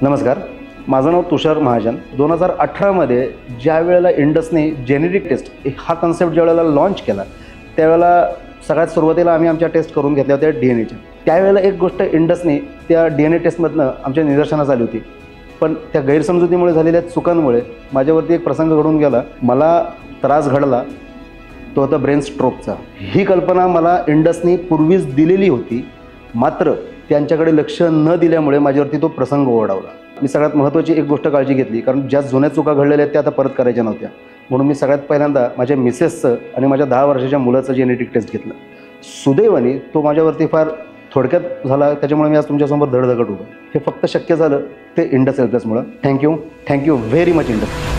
नमस्कार, माझं नाव तुषार महाजन. 2018मध्ये ज्या वेळेला इंडसने जेनेरिक टेस्ट हा कन्सेप्ट ज्या वेळेला लॉन्च केला त्यावेळेला सगळ्यात सुरुवातीला आम्ही आमच्या टेस्ट करून घेतल्या होत्या DNA-च्या. त्यावेळेला एक गोष्ट इंडसने त्या DNA टेस्टमधनं आमच्या निदर्शनास आली होती, पण त्या गैरसमजुतीमुळे झालेल्या चुकांमुळे माझ्यावरती एक प्रसंग घडून गेला. मला त्रास घडला तो होता ब्रेन स्ट्रोकचा. ही कल्पना मला इंडसने पूर्वीच दिलेली होती, मात्र त्यांच्याकडे लक्ष न दिल्यामुळे माझ्यावरती तो प्रसंग ओढावला. मी सगळ्यात महत्त्वाची एक गोष्ट काळजी घेतली, कारण ज्या जुन्या चुका घडलेल्या आहेत त्या आता परत करायच्या नव्हत्या. म्हणून मी सगळ्यात पहिल्यांदा माझ्या मिसेसचं आणि माझ्या 10 वर्षाच्या मुलाचं जेनेटिक टेस्ट घेतलं. सुदैवाने तो माझ्यावरती फार थोडक्यात झाला, त्याच्यामुळे मी आज तुमच्यासमोर धडधकट उभं. हे फक्त शक्य झालं ते इंडस हेल्थ प्लसमुळं. Thank you very much Indus.